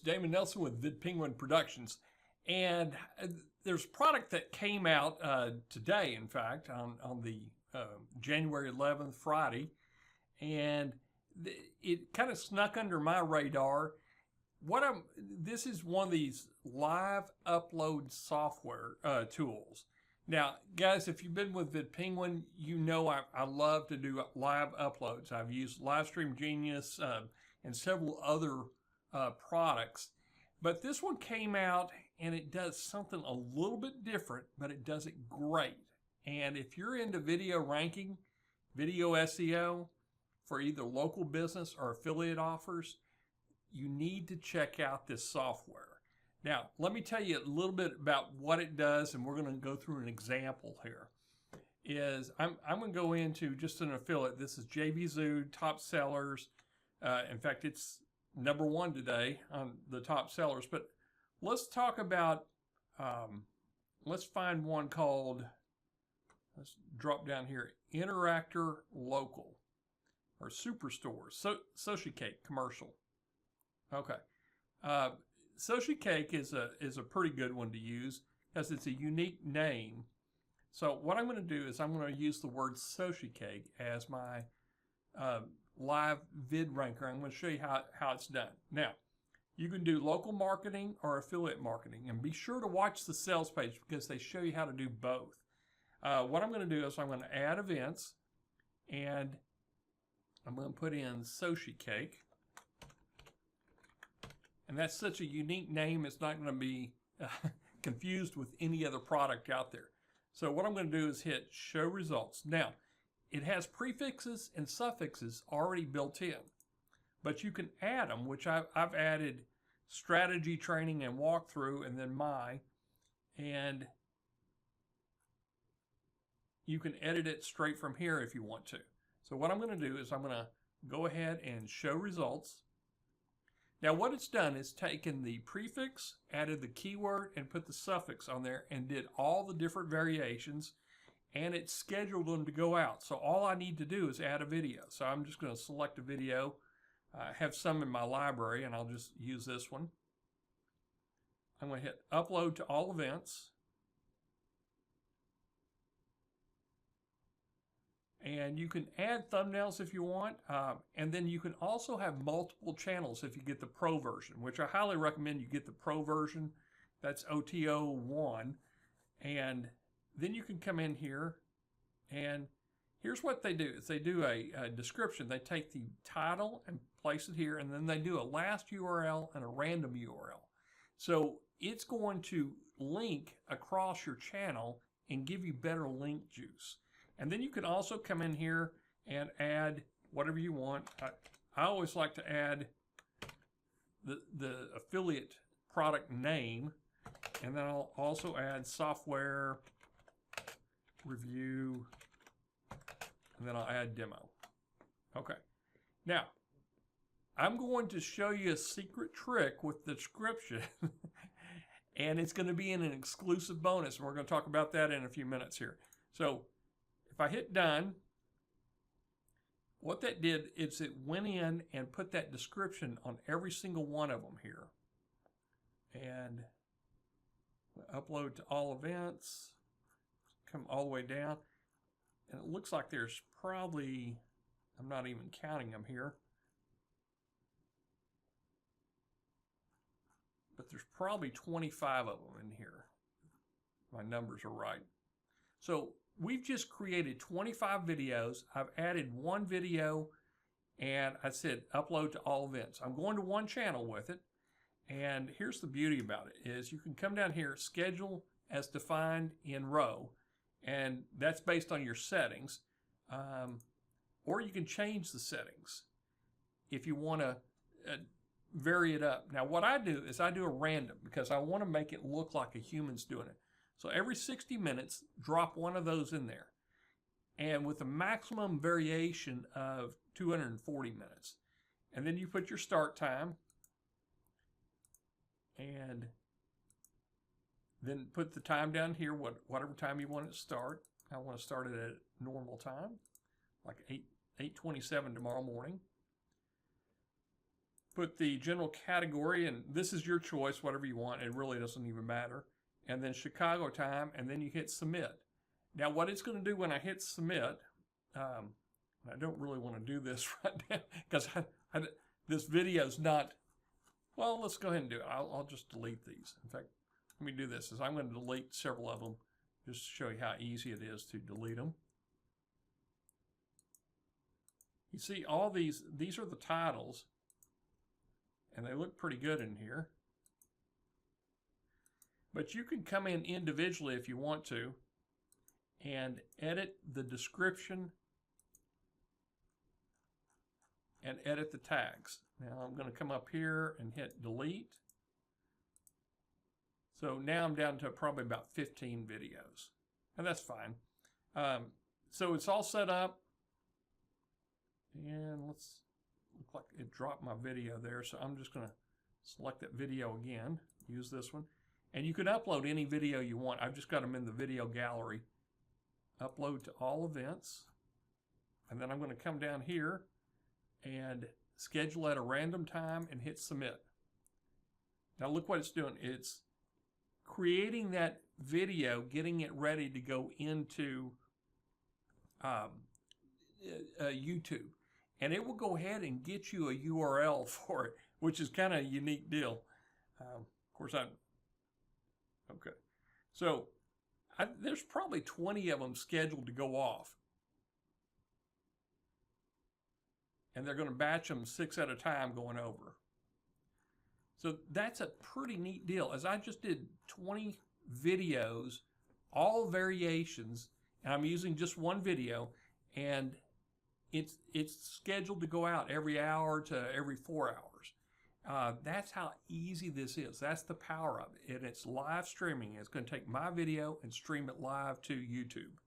Damon Nelson with VidPenguin Productions, and there's a product that came out today, in fact, on the January 11th, Friday, and it kind of snuck under my radar. This is one of these live upload software tools. Now, guys, if you've been with VidPenguin, you know I love to do live uploads. I've used Livestream Genius and several other products, but this one came out and it does something a little bit different, but it does it great. And if you're into video ranking, video SEO for either local business or affiliate offers, you need to check out this software. Now, let me tell you a little bit about what it does, and we're going to go through an example here. I'm going to go into just an affiliate. This is JVZoo Top Sellers. In fact, it's #1 today on the top sellers. But let's talk about, let's find one called, let's drop down here, Interactor Local or Superstore, Sushi Cake commercial. Okay. Sushi Cake is a pretty good one to use because it's a unique name. So what I'm going to do is I'm going to use the word Sushi Cake as my live VidRanker. I'm going to show you how it's done. Now, you can do local marketing or affiliate marketing, and be sure to watch the sales page because they show you how to do both. What I'm going to do is I'm going to add events, and I'm going to put in Sushi Cake. And that's such a unique name, it's not going to be confused with any other product out there. So what I'm going to do is hit Show Results. Now, it has prefixes and suffixes already built in, but you can add them, which I've added strategy, training, and walkthrough, and then and you can edit it straight from here if you want to. So what I'm going to do is I'm going to go ahead and Show Results. Now what it's done is taken the prefix, added the keyword, and put the suffix on there and did all the different variations, and it scheduled them to go out. So all I need to do is add a video. So I'm just going to select a video. I have some in my library and I'll just use this one. I'm going to hit Upload to All Events. And you can add thumbnails if you want, and then you can also have multiple channels if you get the Pro version, which I highly recommend you get the Pro version. That's OTO 1. And then you can come in here, and here's what they do. Is they do a description. They take the title and place it here, and then they do a last URL and a random URL. So it's going to link across your channel and give you better link juice. And then you can also come in here and add whatever you want. I always like to add the affiliate product name, and then I'll also add software review, and then I'll add demo. Okay. Now, I'm going to show you a secret trick with the description, and it's going to be in an exclusive bonus, and we're going to talk about that in a few minutes here. So, if I hit done, what that did is it went in and put that description on every single one of them here. And upload to all events, come all the way down. And it looks like there's probably, I'm not even counting them here, but there's probably 25 of them in here. My numbers are right. So we've just created 25 videos. I've added one video, and I said upload to all events. I'm going to one channel with it, and here's the beauty about it is you can come down here, schedule as defined in row, and that's based on your settings, or you can change the settings if you want to vary it up. Now what I do is I do a random because I want to make it look like a human's doing it. So every 60 minutes, drop one of those in there. And with a maximum variation of 240 minutes. And then you put your start time. And then put the time down here, whatever time you want it to start. I want to start it at normal time, like 8:27 tomorrow morning. put the general category, and this is your choice, whatever you want. It really doesn't even matter. And then Chicago time, and then you hit submit. Now, what it's going to do when I hit submit, I don't really want to do this right now because this video is not, well, let's go ahead and do it. I'll just delete these. In fact, let me do this. I'm going to delete several of them just to show you how easy it is to delete them. You see all these are the titles, and they look pretty good in here. But you can come in individually if you want to and edit the description and edit the tags. Now I'm going to come up here and hit delete. So now I'm down to probably about 15 videos, and that's fine. So it's all set up. And let's look like it dropped my video there. So I'm just going to select that video again, use this one. And you can upload any video you want. I've just got them in the video gallery. Upload to all events. And then I'm going to come down here and schedule at a random time and hit submit. Now look what it's doing. It's creating that video, getting it ready to go into YouTube. And it will go ahead and get you a URL for it, which is kind of a unique deal. Of course, okay. So there's probably 20 of them scheduled to go off. And they're going to batch them 6 at a time going over. So that's a pretty neat deal. As I just did 20 videos, all variations, and I'm using just one video, and it's scheduled to go out every hour to every 4 hours. That's how easy this is. That's the power of it. And it's live streaming. It's going to take my video and stream it live to YouTube.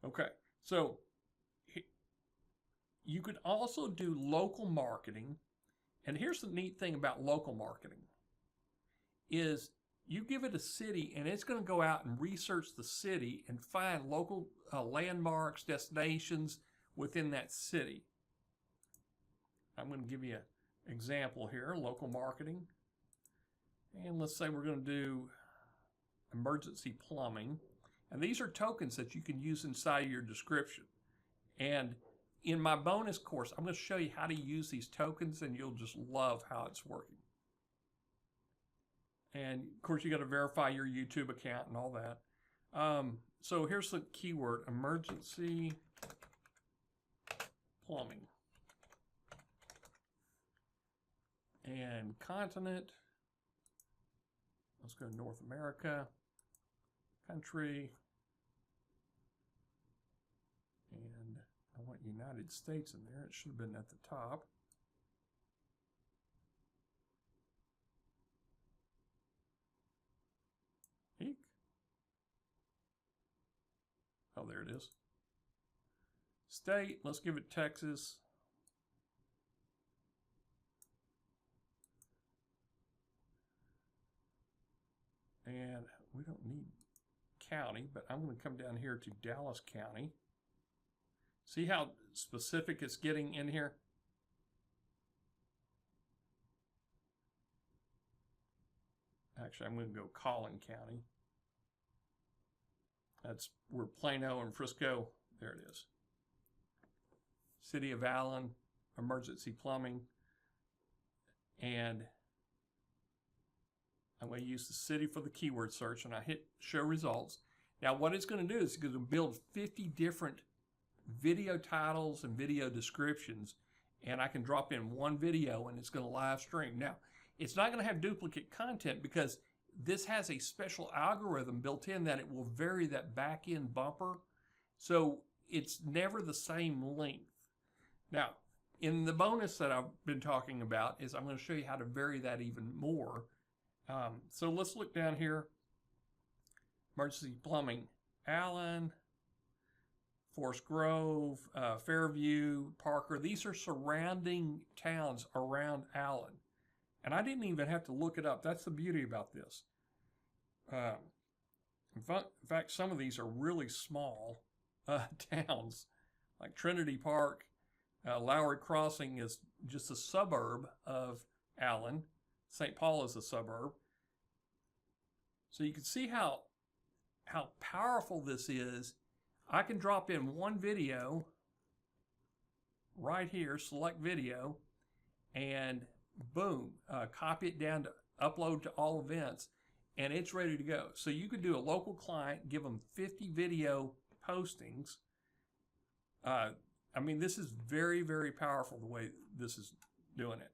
Okay, so you could also do local marketing. And here's the neat thing about local marketing is you give it a city and it's going to go out and research the city and find local landmarks, destinations within that city. I'm going to give you an example here, local marketing. And let's say we're going to do emergency plumbing. And these are tokens that you can use inside of your description. And in my bonus course, I'm going to show you how to use these tokens, and you'll just love how it's working. And of course, you got to verify your YouTube account and all that. So here's the keyword: emergency plumbing. And continent. Let's go to North America. Country. And I want United States in there. It should have been at the top. Eek. Oh, there it is. State, let's give it Texas. And we don't need county, but I'm going to come down here to Dallas County. See how specific it's getting in here? Actually, I'm going to go Collin County. That's where Plano and Frisco, there it is. City of Allen, emergency plumbing. And I'm going to use the city for the keyword search, and I hit show results. Now what it's going to do is it's going to build 50 different video titles and video descriptions, and I can drop in one video and it's going to live stream. Now, it's not going to have duplicate content because this has a special algorithm built in that it will vary that back end bumper. So it's never the same length. Now, in the bonus that I've been talking about is I'm going to show you how to vary that even more. So let's look down here. Emergency plumbing, Allen, Forest Grove, Fairview, Parker. These are surrounding towns around Allen. And I didn't even have to look it up. That's the beauty about this. In fact, some of these are really small towns, like Trinity Park. Lowry Crossing is just a suburb of Allen. St. Paul is a suburb. So you can see how powerful this is. I can drop in one video right here, select video, and boom, copy it down to upload to all events, and it's ready to go. So you could do a local client, give them 50 video postings. I mean, this is very, very powerful the way this is doing it.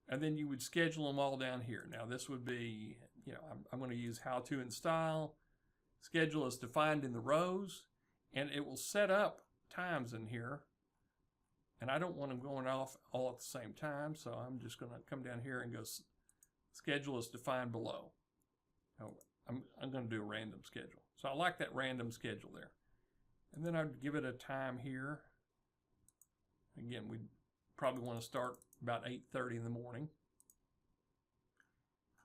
And then you would schedule them all down here. Now this would be, you know, I'm going to use how to and style. Schedule is defined in the rows, and it will set up times in here. And I don't want them going off all at the same time, so I'm just going to come down here and go schedule is defined below. Oh, I'm going to do a random schedule. So I like that random schedule there. And then I'd give it a time here. Again, we probably want to start about 8:30 in the morning.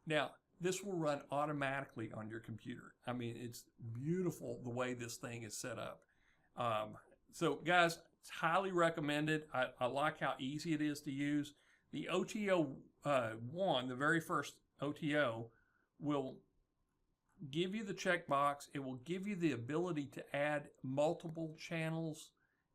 Now, this will run automatically on your computer. I mean, it's beautiful the way this thing is set up. So guys, it's highly recommended. I like how easy it is to use. The OTO 1, the very first OTO, will give you the checkbox. It will give you the ability to add multiple channels,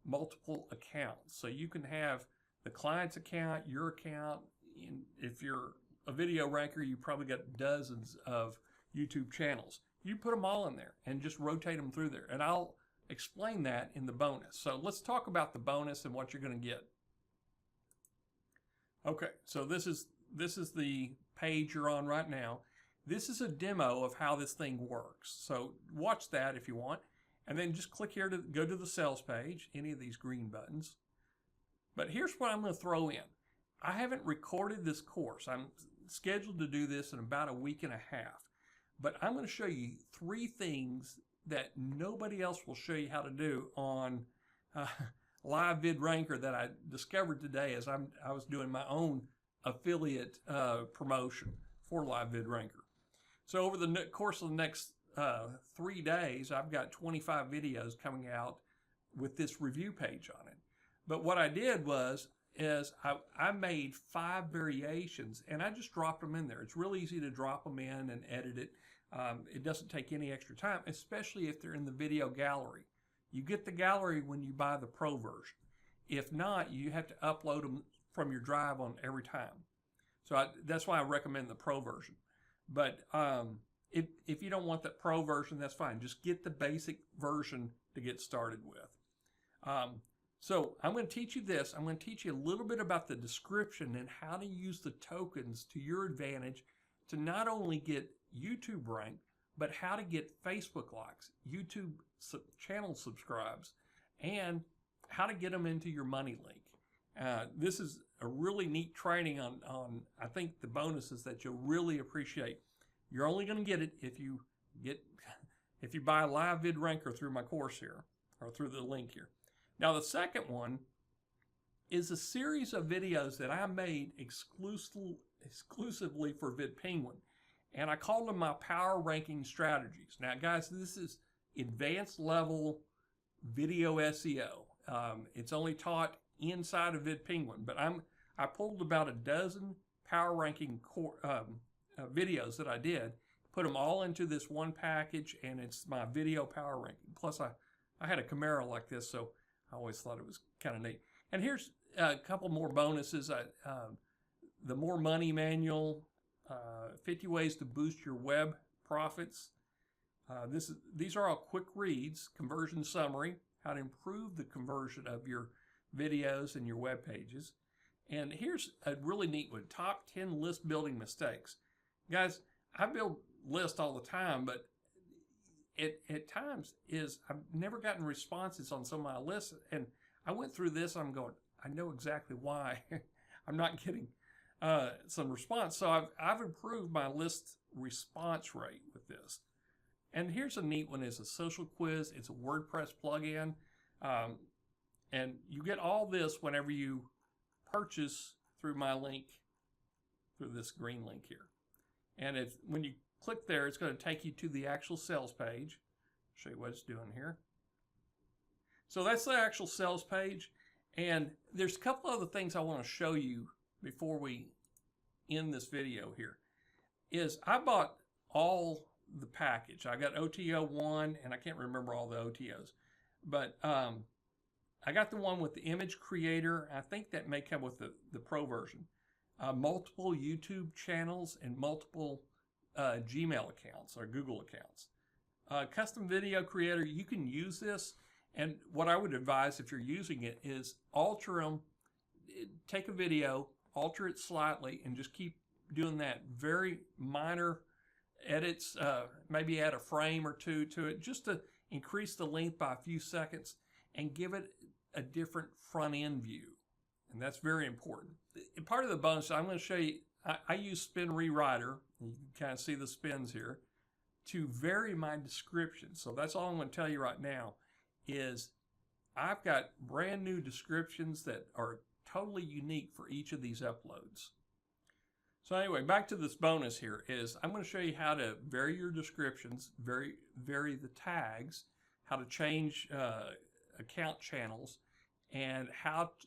multiple accounts. So you can have the client's account, your account. And if you're a video ranker, you probably got dozens of YouTube channels. You put them all in there and just rotate them through there. And I'll explain that in the bonus. So let's talk about the bonus and what you're going to get. Okay, so this is the page you're on right now. This is a demo of how this thing works. So watch that if you want. And then just click here to go to the sales page, any of these green buttons. But here's what I'm going to throw in. I haven't recorded this course. I'm scheduled to do this in about a week and a half. But I'm going to show you 3 things that nobody else will show you how to do on LiveVidRanker that I discovered today as I was doing my own affiliate promotion for LiveVidRanker. So over the course of the next 3 days, I've got 25 videos coming out with this review page on it. But what I did is I made 5 variations, and I just dropped them in there. It's real easy to drop them in and edit it. It doesn't take any extra time, especially if they're in the video gallery. You get the gallery when you buy the pro version. If not, you have to upload them from your drive on every time. So that's why I recommend the pro version. But if you don't want that pro version, that's fine. Just get the basic version to get started with. So I'm going to teach you this. I'm going to teach you a little bit about the description and how to use the tokens to your advantage to not only get YouTube ranked, but how to get Facebook likes, YouTube channel subscribes, and how to get them into your money link. This is a really neat training on I think the bonuses that you'll really appreciate. You're only going to get it if you buy LiveVidRanker through my course here, or through the link here. Now the second one is a series of videos that I made exclusively for VidPenguin, and I called them my power ranking strategies. Now guys, this is advanced level video SEO. It's only taught inside of VidPenguin, but I pulled about a dozen power ranking videos that I did, put them all into this one package, and it's my video power ranking. Plus I had a camera like this, so I always thought it was kind of neat. And here's a couple more bonuses. The More Money Manual, 50 Ways to Boost Your Web Profits. These are all quick reads, conversion summary, how to improve the conversion of your videos and your web pages. And here's a really neat one, top 10 list building mistakes. Guys, I build lists all the time, but at times I've never gotten responses on some of my lists, and I went through this, I'm going, I know exactly why I'm not getting some response. So I've improved my list response rate with this. And here's a neat one, is a social quiz. It's a WordPress plugin. And you get all this whenever you purchase through my link, through this green link here. And when you click there, it's going to take you to the actual sales page. Show you what it's doing here. So that's the actual sales page. And there's a couple other things I want to show you before we end this video here. Is I bought all the package. I got OTO 1, and I can't remember all the OTOs. But I got the one with the image creator. I think that may come with the pro version. Multiple YouTube channels and multiple Gmail accounts or Google accounts. Custom video creator, you can use this. And what I would advise if you're using it is alter them. Take a video, alter it slightly, and just keep doing that. Very minor edits, maybe add a frame or two to it just to increase the length by a few seconds and give it a different front end view. And that's very important. And part of the bonus, I'm going to show you, I use Spin Rewriter. You can kind of see the spins here to vary my description. So that's all I'm going to tell you right now is I've got brand new descriptions that are totally unique for each of these uploads. So anyway, back to this bonus here is I'm going to show you how to vary your descriptions, vary the tags, how to change account channels, and how to,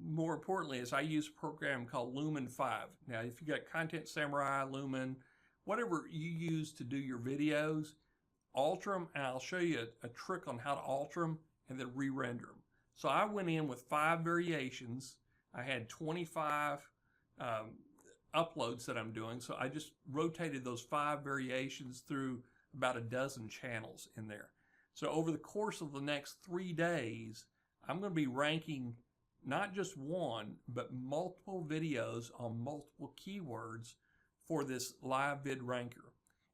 more importantly is I use a program called Lumen 5. Now if you got Content Samurai, Lumen, whatever you use to do your videos, alter them, and I'll show you a trick on how to alter them and then re-render them. So I went in with 5 variations. I had 25 uploads that I'm doing, so I just rotated those 5 variations through about a dozen channels in there. So over the course of the next 3 days, I'm going to be ranking not just one, but multiple videos on multiple keywords for this LiveVidRanker.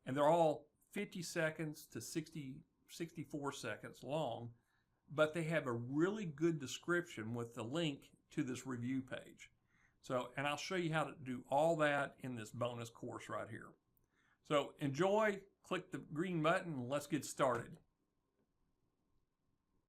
And they're all 50 seconds to 64 seconds long, but they have a really good description with the link to this review page. So, and I'll show you how to do all that in this bonus course right here. So enjoy, click the green button, and let's get started.